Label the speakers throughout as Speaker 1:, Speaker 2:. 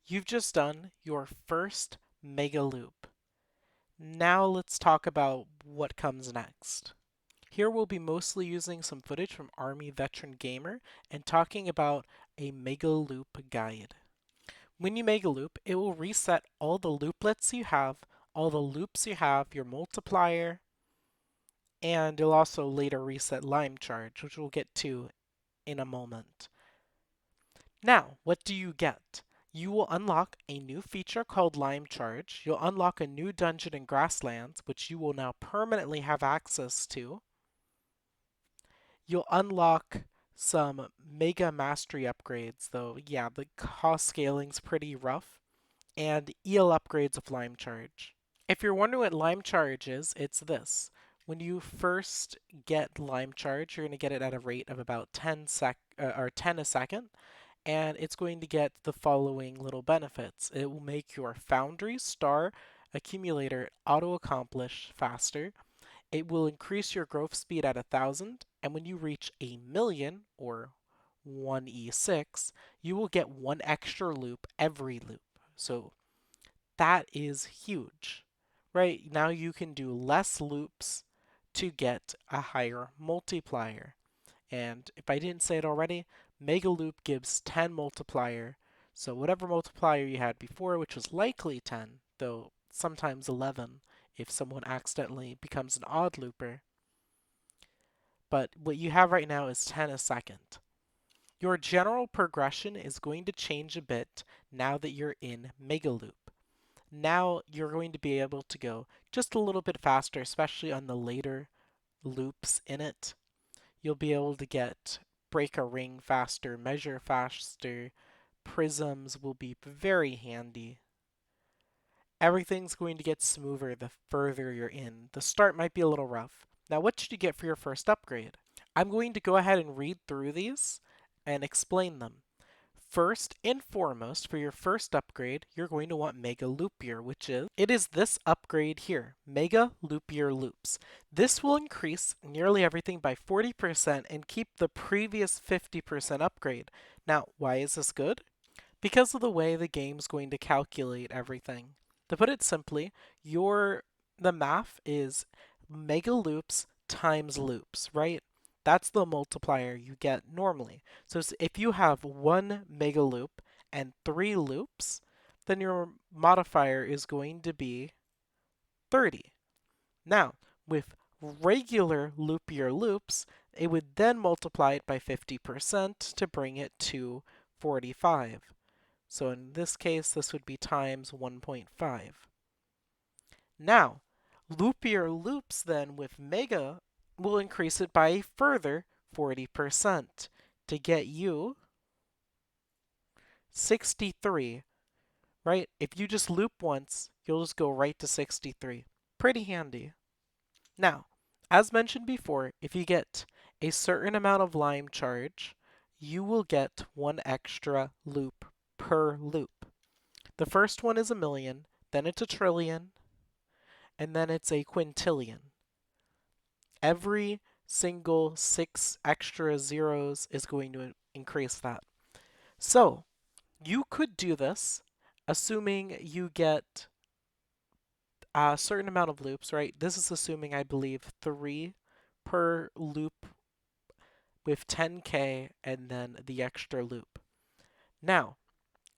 Speaker 1: You've just done your first mega loop. Now let's talk about what comes next. Here we'll be mostly using some footage from Army Veteran Gamer and talking about a mega loop guide. When you mega loop, it will reset all the looplets you have, all the loops you have, your multiplier, and it'll also later reset lime charge, which we'll get to in a moment. Now, what do you get? You will unlock a new feature called Lime Charge. You'll unlock a new dungeon in Grasslands, which you will now permanently have access to. You'll unlock some Mega Mastery upgrades, though, yeah, the cost scaling's pretty rough, and EL upgrades of Lime Charge. If you're wondering what Lime Charge is, it's this. When you first get Lime Charge, you're going to get it at a rate of about 10 a second, and it's going to get the following little benefits. It will make your Foundry Star Accumulator auto-accomplish faster. It will increase your growth speed at 1,000, and when you reach a million, or 1e6, you will get one extra loop every loop. So that is huge. Right now you can do less loops to get a higher multiplier. And if I didn't say it already, Mega Loop gives 10 multiplier. So whatever multiplier you had before, which was likely 10, though sometimes 11 if someone accidentally becomes an odd looper. But what you have right now is 10 a second. Your general progression is going to change a bit now that you're in Mega Loop. Now you're going to be able to go just a little bit faster, especially on the later loops in it. You'll be able to get break a ring faster, measure faster. Prisms will be very handy. Everything's going to get smoother the further you're in. The start might be a little rough. Now, what should you get for your first upgrade? I'm going to go ahead and read through these and explain them. First and foremost, for your first upgrade, you're going to want Mega Loop Year, which is this upgrade here, Mega Loop Year Loops. This will increase nearly everything by 40% and keep the previous 50% upgrade. Now, why is this good? Because of the way the game's going to calculate everything. To put it simply, the math is Mega Loops times loops, right? That's the multiplier you get normally. So if you have one mega loop and 3 loops, then your modifier is going to be 30. Now, with regular loop year loops, it would then multiply it by 50% to bring it to 45. So in this case, this would be times 1.5. Now, loop year loops then with mega will increase it by a further 40% to get you 63, right? If you just loop once, you'll just go right to 63. Pretty handy. Now, as mentioned before, if you get a certain amount of lime charge, you will get one extra loop per loop. The first one is a million, then it's a trillion, and then it's a quintillion. Every single 6 extra zeros is going to increase that. So, you could do this assuming you get a certain amount of loops, right? This is assuming, I believe, 3 per loop with 10k and then the extra loop. Now,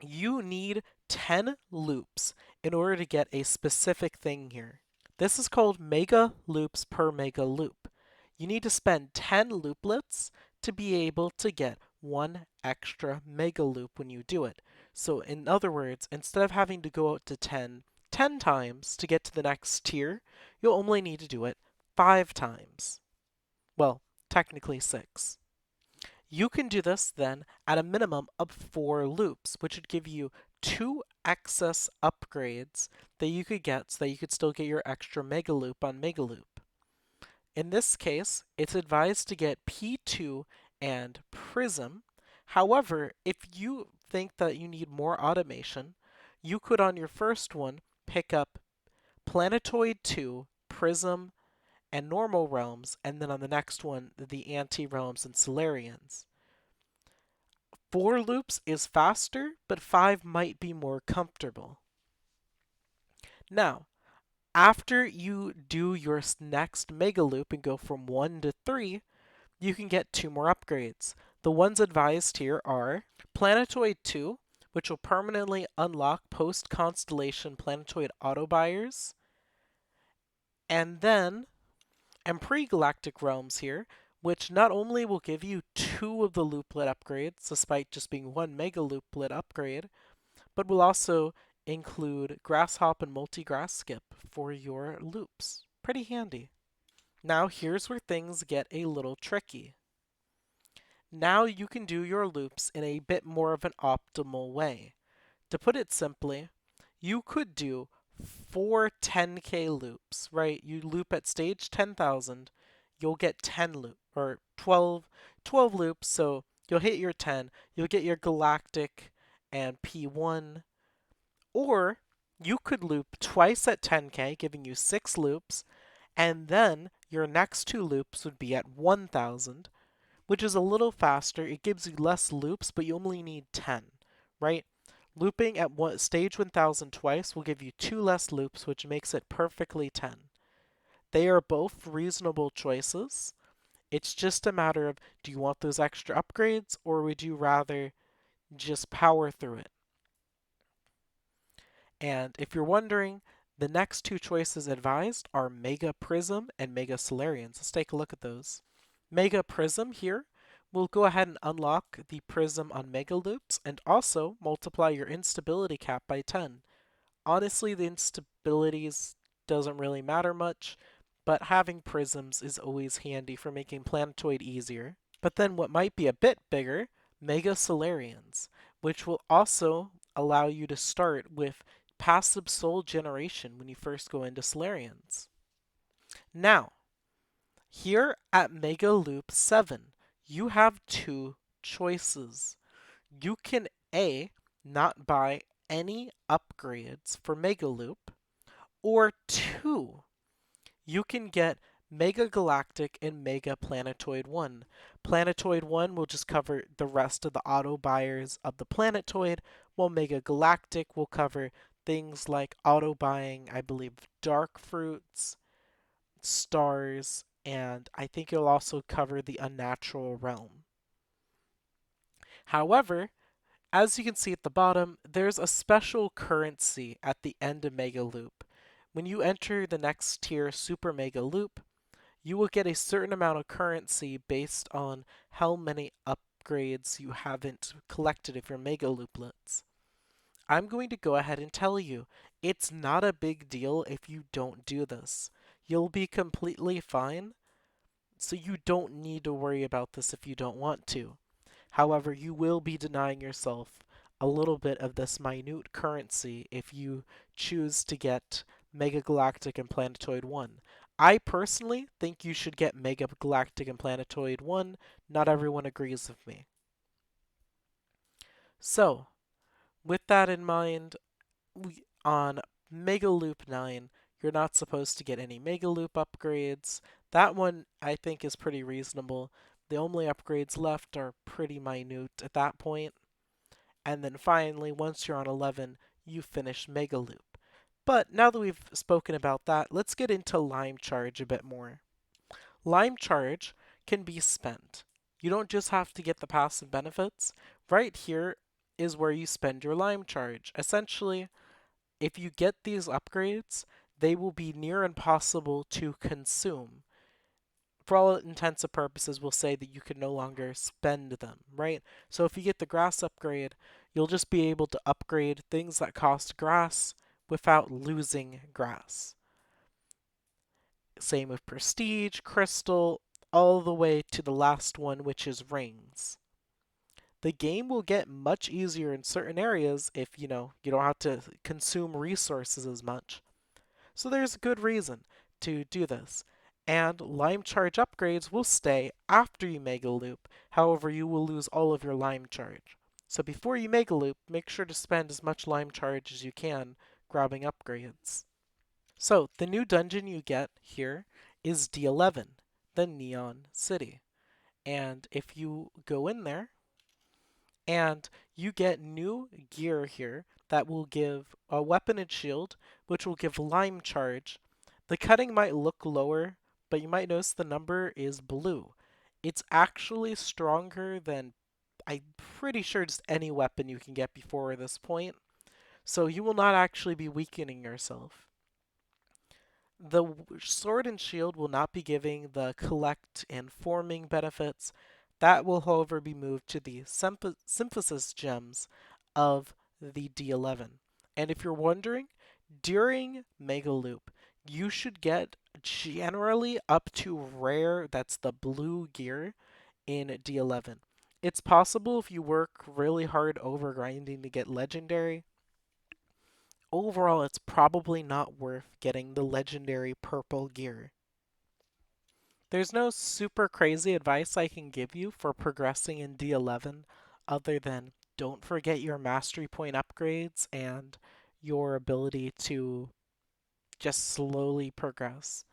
Speaker 1: you need 10 loops in order to get a specific thing here. This is called mega loops per mega loop. You need to spend 10 looplets to be able to get one extra mega loop when you do it. So in other words, instead of having to go out to 10 times to get to the next tier, you'll only need to do it 5 times. Well, technically 6. You can do this then at a minimum of 4 loops, which would give you 2 excess upgrades that you could get so that you could still get your extra mega loop on mega loop. In this case, it's advised to get P2 and Prism. However, if you think that you need more automation, you could on your first one pick up Planetoid 2, Prism, and Normal Realms, and then on the next one, the Anti-Realms and Solarians. 4 loops is faster, but 5 might be more comfortable. Now, after you do your next mega loop and go from 1 to 3, you can get 2 more upgrades. The ones advised here are Planetoid 2, which will permanently unlock post-constellation planetoid auto buyers, and then pre-galactic realms here, which not only will give you 2 of the looplet upgrades, despite just being 1 mega looplet upgrade, but will also include grass hop and multi-grass skip for your loops. Pretty handy. Now here's where things get a little tricky. Now you can do your loops in a bit more of an optimal way. To put it simply, you could do 4 10K loops, right? You loop at stage 10,000, you'll get 10 loop or 12 loops, so you'll hit your 10, you'll get your galactic and P1, or you could loop twice at 10K, giving you 6 loops, and then your next 2 loops would be at 1,000, which is a little faster. It gives you less loops, but you only need 10, right? Looping at stage 1000 twice will give you 2 less loops, which makes it perfectly 10. They are both reasonable choices. It's just a matter of, do you want those extra upgrades, or would you rather just power through it? And if you're wondering, the next 2 choices advised are Mega Prism and Mega Solarians. Let's take a look at those. Mega Prism here will go ahead and unlock the Prism on Mega Loops and also multiply your instability cap by 10. Honestly, the instabilities doesn't really matter much, but having prisms is always handy for making Planetoid easier. But then what might be a bit bigger, Mega Solarians, which will also allow you to start with passive soul generation when you first go into Solarians. Now, here at Mega Loop 7, you have 2 choices. You can A, not buy any upgrades for Mega Loop, or 2, you can get Mega Galactic and Mega Planetoid 1. Planetoid 1 will just cover the rest of the auto buyers of the Planetoid, while Mega Galactic will cover things like auto buying, I believe, dark fruits, stars, and I think it'll also cover the unnatural realm. However, as you can see at the bottom, there's a special currency at the end of Mega Loop. When you enter the next tier Super Mega Loop, you will get a certain amount of currency based on how many upgrades you haven't collected of your Mega Looplets. I'm going to go ahead and tell you, it's not a big deal if you don't do this. You'll be completely fine, so you don't need to worry about this if you don't want to. However, you will be denying yourself a little bit of this minute currency if you choose to get Mega Galactic and Planetoid 1. I personally think you should get Mega Galactic and Planetoid 1. Not everyone agrees with me. So, with that in mind, on Mega Loop 9, you're not supposed to get any Mega Loop upgrades. That one I think is pretty reasonable. The only upgrades left are pretty minute at that point. And then finally, once you're on 11, you finish Mega Loop. But now that we've spoken about that, let's get into Lime Charge a bit more. Lime Charge can be spent. You don't just have to get the passive benefits. Right here is where you spend your Lime Charge. Essentially, if you get these upgrades, they will be near impossible to consume. For all intents and purposes, we'll say that you can no longer spend them, right? So if you get the grass upgrade, you'll just be able to upgrade things that cost grass without losing grass. Same with prestige, crystal, all the way to the last one, which is rings. The game will get much easier in certain areas if, you don't have to consume resources as much. So there's a good reason to do this. And Lime Charge upgrades will stay after you Mega Loop. However, you will lose all of your Lime Charge. So before you Mega Loop, make sure to spend as much Lime Charge as you can grabbing upgrades. So the new dungeon you get here is D11, the Neon City. And if you go in there And you get new gear here that will give a weapon and shield, which will give lime charge. The cutting might look lower, but you might notice the number is blue. It's actually stronger than I'm pretty sure just any weapon you can get before this point, so you will not actually be weakening yourself. The sword and shield will not be giving the collect and forming benefits. That will, however, be moved to the synthesis gems of the D11. And if you're wondering, during Mega Loop, you should get generally up to rare, that's the blue gear, in D11. It's possible if you work really hard over grinding to get legendary. Overall, it's probably not worth getting the legendary purple gear. There's no super crazy advice I can give you for progressing in D11 other than don't forget your mastery point upgrades and your ability to just slowly progress.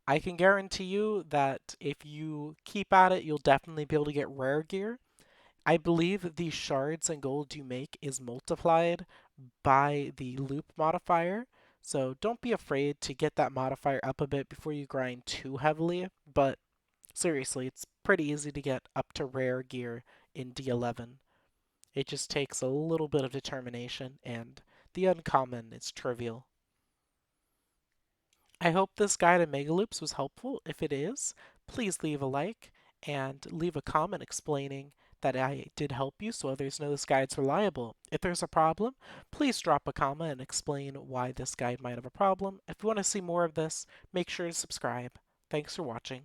Speaker 1: I can guarantee you that if you keep at it, you'll definitely be able to get rare gear. I believe the shards and gold you make is multiplied by the loop modifier. So don't be afraid to get that modifier up a bit before you grind too heavily. But seriously, it's pretty easy to get up to rare gear in D11. It just takes a little bit of determination, and the uncommon is trivial. I hope this guide on Mega Loops was helpful. If it is, please leave a like and leave a comment explaining that I did help you so others know this guide's reliable. If there's a problem, please drop a comment and explain why this guide might have a problem. If you want to see more of this, make sure to subscribe. Thanks for watching.